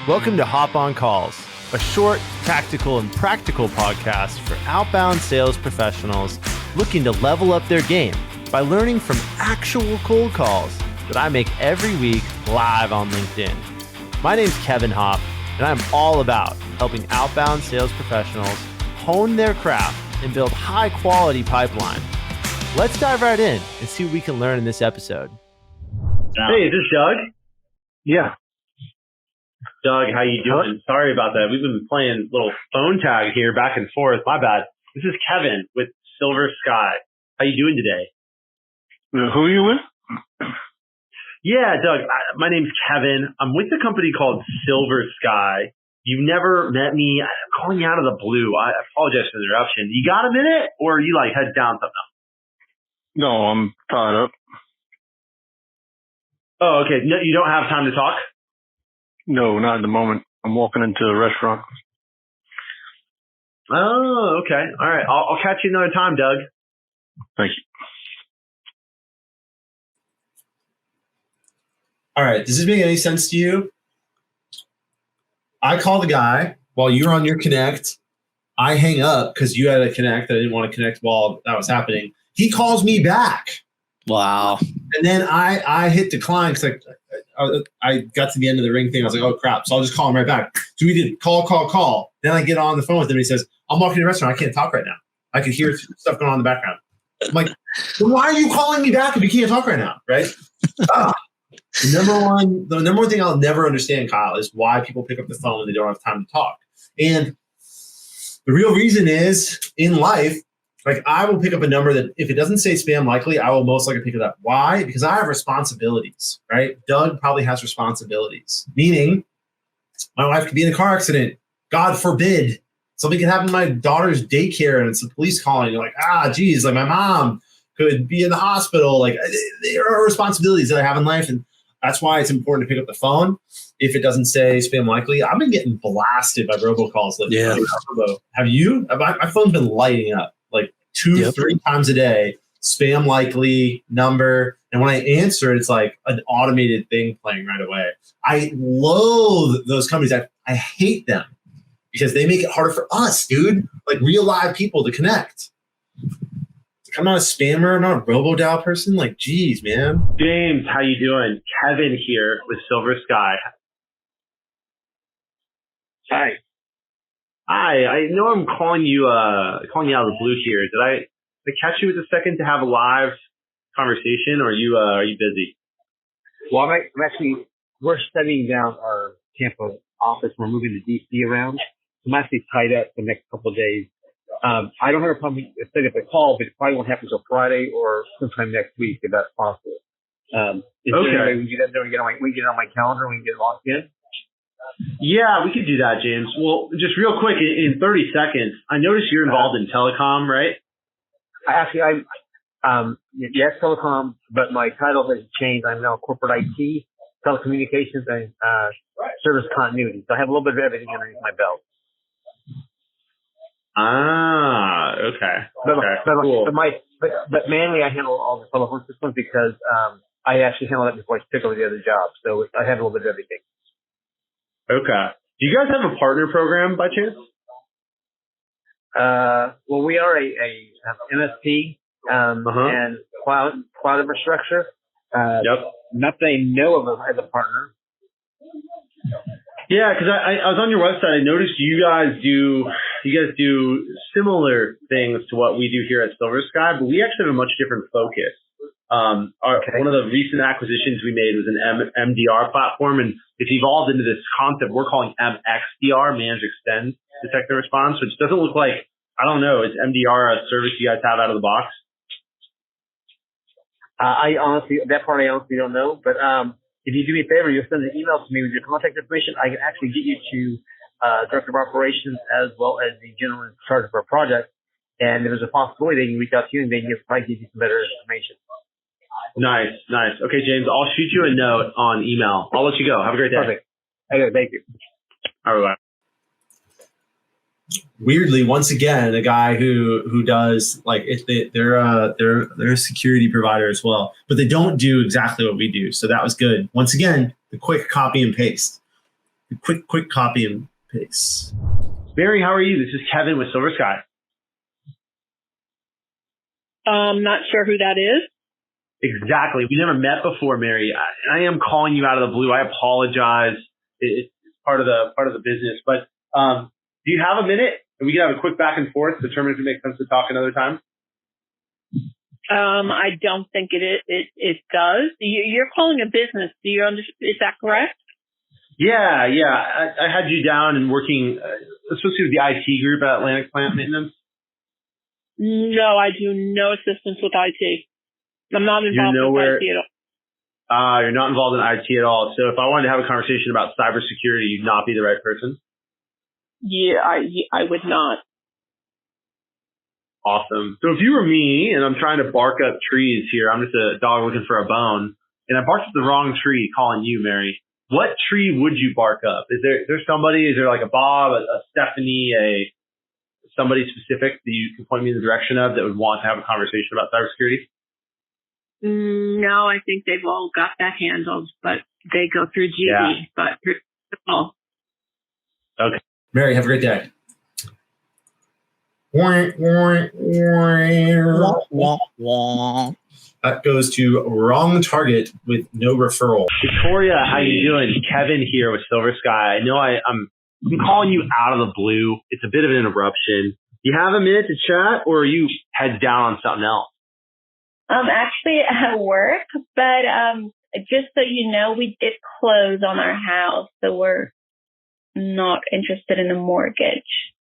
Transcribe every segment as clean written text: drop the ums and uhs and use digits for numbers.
Welcome to Hop on Calls, a short, tactical, and practical podcast for outbound sales professionals looking to level up their game by learning from actual cold calls that I make every week live on LinkedIn. My name's Kevin Hopp, and I'm all about helping outbound sales professionals hone their craft and build high-quality pipeline. Let's dive right in and see what we can learn in this episode. Hey, is this Doug? Yeah. Doug, how you doing? Sorry about that. We've been playing little phone tag here back and forth. My bad. This is Kevin with Silver Sky. How you doing today? Who are you with? Yeah, Doug, my name's Kevin. I'm with a company called Silver Sky. You've never met me. I'm calling you out of the blue. I apologize for the interruption. You got a minute, or are you like heads down something else? No, I'm tied up. Oh, okay. No, you don't have time to talk? No, not at the moment. I'm walking into a restaurant. Oh, okay. All right. I'll catch you another time, Doug. Thank you. All right. Does this make any sense to you? I call the guy while you're on your connect. I hang up because you had a connect. I didn't want to connect while that was happening. He calls me back. Wow. And then I hit decline because I got to the end of the ring thing. I was like, oh, crap. So I'll just call him right back. So we did call. Then I get on the phone with him. And he says, I'm walking to the restaurant. I can't talk right now. I could hear stuff going on in the background. I'm like, well, why are you calling me back if you can't talk right now? Right? The number one thing I'll never understand, Kyle, is why people pick up the phone when they don't have time to talk. And the real reason is in life, like I will pick up a number that if it doesn't say spam likely, I will most likely pick it up. Why? Because I have responsibilities, right? Doug probably has responsibilities, meaning my wife could be in a car accident. God forbid. Something could happen to my daughter's daycare and it's the police calling. You're like, geez, like my mom could be in the hospital. Like there are responsibilities that I have in life. And that's why it's important to pick up the phone. If it doesn't say spam likely, I've been getting blasted by robocalls lately. Yeah. Have you? My phone's been lighting up like 2-3 times a day. Spam likely number. And when I answer it, it's like an automated thing playing right away. I loathe those companies. I hate them because they make it harder for us, dude. Like real live people to connect. I'm not a spammer. I'm not a robo-dial person. Like, geez, man. James, how you doing? Kevin here with Silver Sky. Hi. Hi. I know I'm calling you out of the blue here. Did I catch you with a second to have a live conversation, or are you busy? Well, we're setting down our Tampa office. We're moving to DC around. I'm actually tied up the next couple of days. I don't have a problem setting up a call, but it probably won't happen until Friday or sometime next week, if that's possible. Is there any way we can get it on my calendar and we can get it locked in? Yeah, we could do that, James. Well, just real quick, in 30 seconds, I noticed you're involved in telecom, right? Yes, telecom, but my title has changed. I'm now corporate IT, telecommunications, and service continuity. So I have a little bit of everything underneath my belt. Okay. Cool. But mainly I handle all the telephone systems because I actually handled that before I took over the other job. So I have a little bit of everything. Okay. Do you guys have a partner program by chance? Well, we are a MSP and cloud infrastructure. Not that I know of as a partner. Yeah, because I was on your website. I noticed you guys do similar things to what we do here at Silver Sky, but we actually have a much different focus. One of the recent acquisitions we made was an MDR platform, and it's evolved into this concept we're calling MXDR, Manage, Extend, Detect and Response, which doesn't look like, I don't know, is MDR a service you guys have out of the box? That part I honestly don't know, but if you do me a favor, you'll send an email to me with your contact information. I can actually get you to Director of Operations as well as the general in charge of our project. And if there's a possibility, they can reach out to you and they can probably give you some better information. Nice. Okay, James, I'll shoot you a note on email. I'll let you go. Have a great day. Perfect. Okay, thank you. All right. Weirdly, once again, a guy who does like they're a security provider as well, but they don't do exactly what we do. So that was good. Once again, the quick copy and paste. Quick copy and paste. Mary, how are you? This is Kevin with Silver Sky. Not sure who that is. Exactly. We never met before, Mary. I am calling you out of the blue. I apologize. It's part of the business. But do you have a minute? And we can have a quick back and forth, determine if it makes sense to talk another time. I don't think it does. You're calling a business. Do you understand? Is that correct? Yeah. I had you down and working, associated with the IT group at Atlantic Plant Maintenance. No, I do no assistance with IT. I'm not involved with IT at all. You're not involved in IT at all. So if I wanted to have a conversation about cybersecurity, you'd not be the right person? Yeah, I would not. Awesome. So if you were me and I'm trying to bark up trees here, I'm just a dog looking for a bone, and I barked up the wrong tree calling you, Mary, what tree would you bark up? Is there somebody, is there like a Bob, a Stephanie, somebody specific that you can point me in the direction of that would want to have a conversation about cybersecurity? No, I think they've all got that handled, but they go through GE. Yeah. But all. Okay. Mary, have a great day. That goes to wrong target with no referral. Victoria, how you doing? Kevin here with Silver Sky. I know I'm calling you out of the blue. It's a bit of an interruption. Do you have a minute to chat, or are you heads down on something else? Actually at work, but just so you know, we did close on our house, so we're not interested in a mortgage.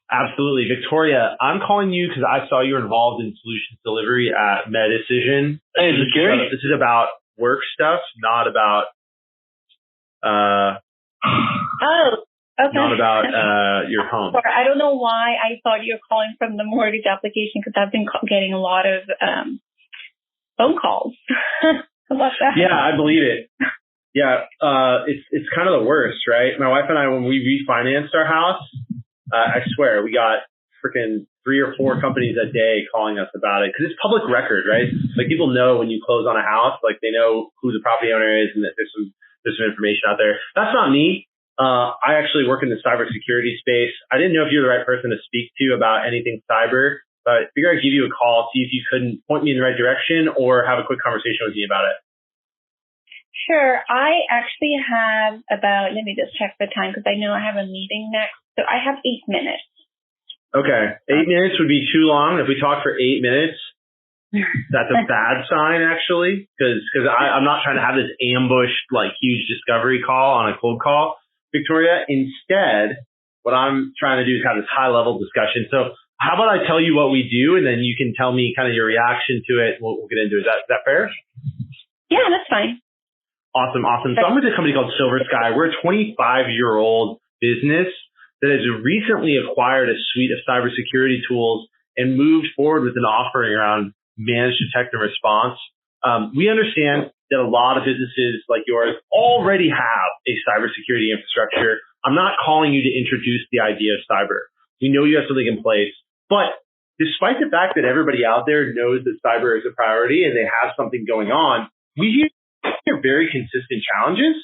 Absolutely. Victoria, I'm calling you because I saw you were involved in solutions delivery at MedDecision. Hey, is this Gary? This is about work stuff, not about Okay. not about your home. Sorry, I don't know why I thought you were calling from the mortgage application, because I've been getting a lot of phone calls about that. Yeah, I believe it. Yeah, it's kind of the worst, right? My wife and I, when we refinanced our house, I swear we got freaking 3 or 4 companies a day calling us about it, because it's public record, right? Like, people know when you close on a house, like they know who the property owner is and that there's some information out there. That's not me. I actually work in the cybersecurity space. I didn't know if you were the right person to speak to about anything cyber, but I figured I'd give you a call, see if you couldn't point me in the right direction or have a quick conversation with me about it. Sure. I actually have about, let me just check the time, because I know I have a meeting next. So I have 8 minutes. Okay. 8 minutes would be too long. If we talk for 8 minutes, that's a bad sign, actually, because I'm not trying to have this ambushed, like, huge discovery call on a cold call, Victoria. Instead, what I'm trying to do is have this high-level discussion. So how about I tell you what we do, and then you can tell me kind of your reaction to it. We'll get into it. Is that fair? Yeah, that's fine. Awesome. So I'm with a company called Silver Sky. We're a 25-year-old business that has recently acquired a suite of cybersecurity tools and moved forward with an offering around managed detect and response. We understand that a lot of businesses like yours already have a cybersecurity infrastructure. I'm not calling you to introduce the idea of cyber. We know you have something in place, but despite the fact that everybody out there knows that cyber is a priority and they have something going on, we hear very consistent challenges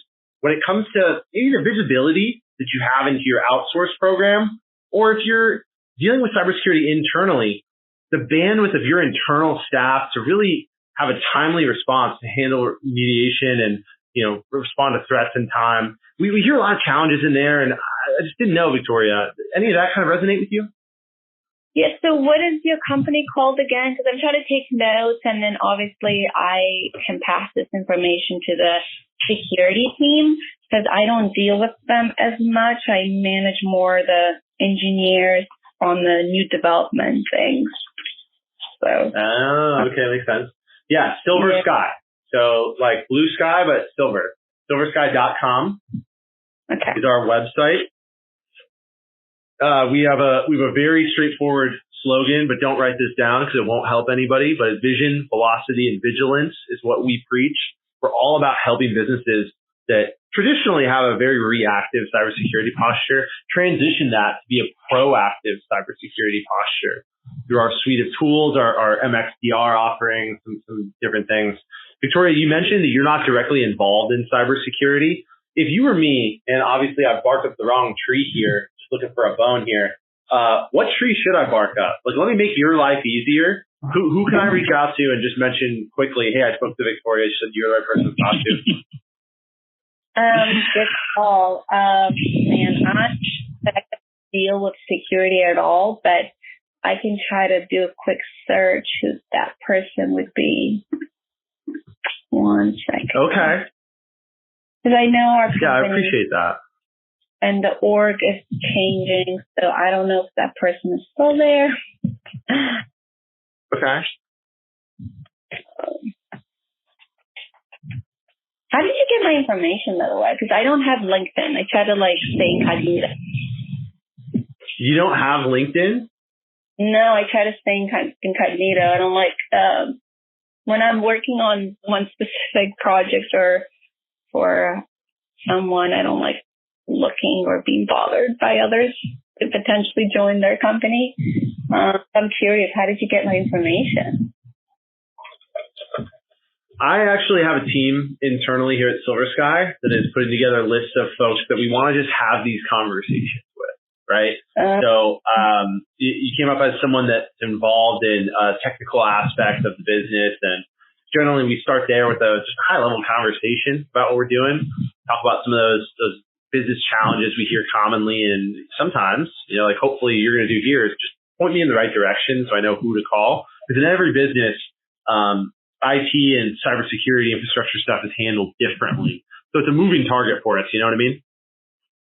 when it comes to maybe the visibility that you have into your outsource program, or if you're dealing with cybersecurity internally, the bandwidth of your internal staff to really have a timely response to handle remediation and, respond to threats in time. We hear a lot of challenges in there, and I just didn't know, Victoria, any of that kind of resonate with you? Yeah, so what is your company called again? Because I'm trying to take notes, and then obviously I can pass this information to the security team, because I don't deal with them as much. I manage more the engineers on the new development things. So. Oh, okay, makes sense. Yeah, Silver Sky. So like blue sky, but silver. Silversky.com is our website. We have a very straightforward slogan, but don't write this down because it won't help anybody. But vision, velocity, and vigilance is what we preach. We're all about helping businesses that traditionally have a very reactive cybersecurity posture transition that to be a proactive cybersecurity posture through our suite of tools, our MXDR offerings, some different things. Victoria, you mentioned that you're not directly involved in cybersecurity. if you were me, and obviously I barked up the wrong tree here, just looking for a bone here, what tree should I bark up? Like, let me make your life easier. Who can I reach out to and just mention quickly, hey, I spoke to Victoria. She said you're the right person to talk to. Good call. Man, I'm not sure I can deal with security at all, but I can try to do a quick search who that person would be. 1 second. Okay. Because I know our company, Yeah, I appreciate that. And the org is changing, so I don't know if that person is still there. Okay. How did you get my information, by the way? Because I don't have LinkedIn. I try to stay incognito. You don't have LinkedIn? No, I try to stay incognito. I don't when I'm working on one specific project or for someone, I don't like looking or being bothered by others to potentially join their company. I'm curious, how did you get my information? I actually have a team internally here at Silver Sky that is putting together a list of folks that we want to just have these conversations with, right? So you came up as someone that's involved in a technical aspect of the business, and generally we start there with a just high-level conversation about what we're doing, talk about some of those business challenges we hear commonly, and sometimes, like hopefully you're going to do here is just point me in the right direction so I know who to call. Because in every business, IT and cybersecurity infrastructure stuff is handled differently. So it's a moving target for us. You know what I mean?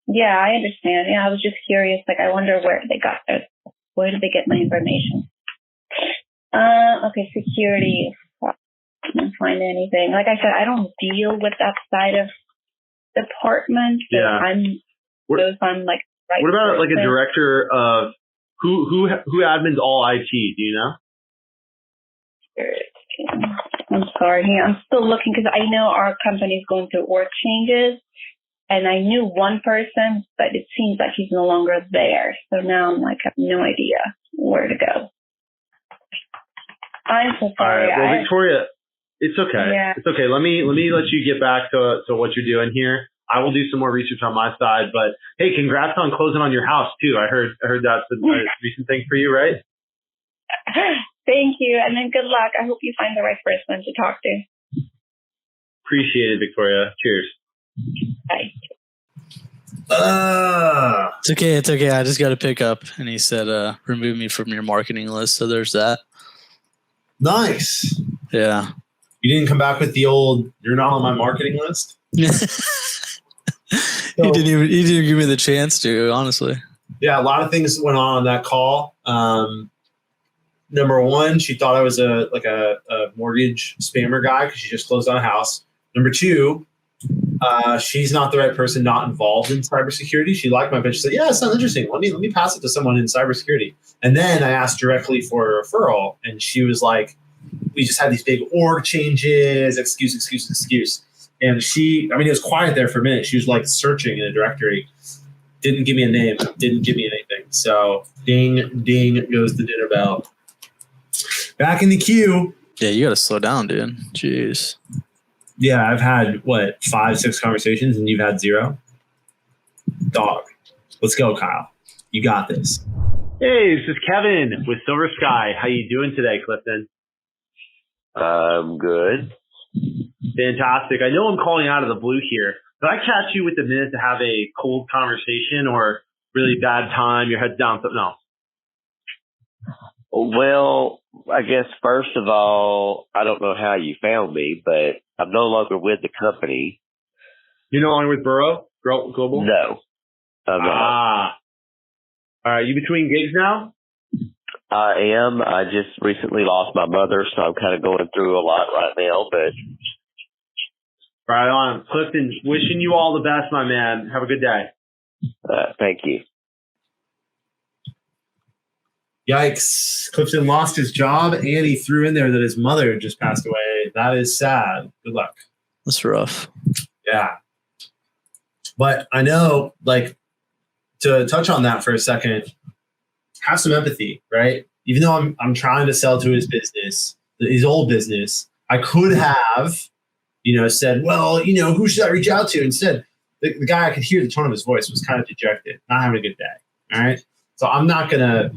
Yeah, I understand. Yeah, I was just curious. I wonder where they got their, where did they get my information? Okay, security. I can't find anything. Like I said, I don't deal with that side of department. So Yeah. right. What about like a director of who admins all IT? Do you know? I'm sorry. I'm still looking because I know our company is going through org changes, and I knew one person, but it seems like he's no longer there. So now I'm I have no idea where to go. I'm so sorry. All right. Well, Victoria, it's okay. Yeah. It's okay. Let me let you get back to what you're doing here. I will do some more research on my side, but hey, congrats on closing on your house too. I heard that's a recent thing for you, right? Thank you, and then good luck. I hope you find the right person to talk to. Appreciate it, Victoria. Cheers. Bye. It's okay. I just got to pick up. And he said, remove me from your marketing list. So there's that. Nice. Yeah. You didn't come back with the old, you're not on my marketing list? He didn't even give me the chance to, honestly. Yeah, a lot of things went on that call. Number one, she thought I was a mortgage spammer guy because she just closed on a house. Number two, she's not the right person, not involved in cybersecurity. She liked my pitch. She said, "Yeah, it sounds interesting. Let me pass it to someone in cybersecurity." And then I asked directly for a referral, and she was like, "We just had these big org changes. Excuse." And it was quiet there for a minute. She was like searching in a directory. Didn't give me a name. Didn't give me anything. So ding goes the dinner bell. Back in the queue. Yeah, you got to slow down, dude. Jeez. Yeah, I've had, 5-6 conversations, and you've had 0? Dog. Let's go, Kyle. You got this. Hey, this is Kevin with Silver Sky. How you doing today, Clifton? I'm good. Fantastic. I know I'm calling out of the blue here. Did I catch you with a minute to have a cold conversation or really bad time, your head's down, something else? Well, I guess first of all, I don't know how you found me, but I'm no longer with the company. You're no longer with Burrow Global? No. I'm not. All right. You between gigs now? I am. I just recently lost my mother, so I'm kind of going through a lot right now, but. Right on. Clifton, wishing you all the best, my man. Have a good day. Thank you. Yikes. Clifton lost his job, and he threw in there that his mother just passed away. That is sad. Good luck. That's rough. Yeah. But I know, to touch on that for a second, have some empathy, right? Even though I'm trying to sell to his business, his old business, I could have, said, well, who should I reach out to? Instead, the guy, I could hear the tone of his voice was kind of dejected, not having a good day. All right. So I'm not going to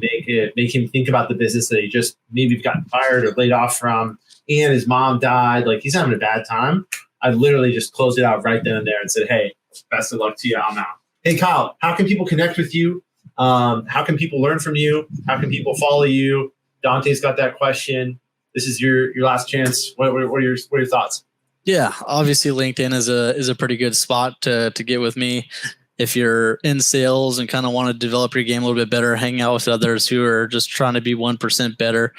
make him think about the business that he just maybe gotten fired or laid off from, and his mom died. Like, he's having a bad time. I literally just closed it out right then and there and said, hey, best of luck to you. I'm out. Hey, Kyle, how can people connect with you? How can people learn from you? How can people follow you? Dante's got that question. This is your last chance. What are your thoughts? Yeah, obviously LinkedIn is a pretty good spot to get with me. If you're in sales and kind of want to develop your game a little bit better, hang out with others who are just trying to be 1% better.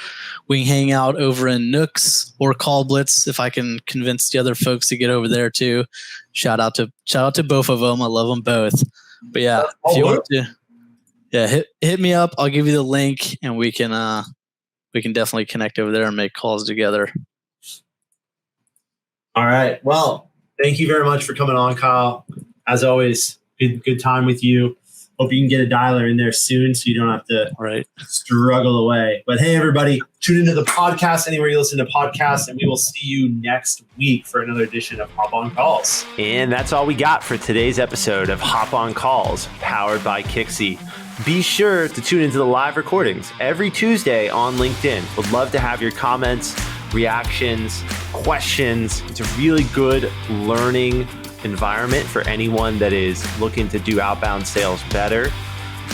We can hang out over in Nooks or Call Blitz if I can convince the other folks to get over there too. Shout out to both of them. I love them both. But yeah, if you want to, hit me up. I'll give you the link, and we can definitely connect over there and make calls together. All right. Well, thank you very much for coming on, Kyle. As always, good time with you. Hope you can get a dialer in there soon so you don't have to struggle away. But hey, everybody, tune into the podcast anywhere you listen to podcasts, and we will see you next week for another edition of Hop On Calls. And that's all we got for today's episode of Hop On Calls, powered by Kixie. Be sure to tune into the live recordings every Tuesday on LinkedIn. Would love to have your comments, reactions, questions. It's a really good learning environment for anyone that is looking to do outbound sales better.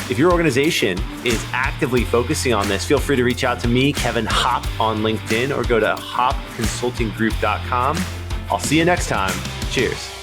If your organization is actively focusing on this, feel free to reach out to me, Kevin Hopp, on LinkedIn, or go to hopconsultinggroup.com. I'll see you next time. Cheers.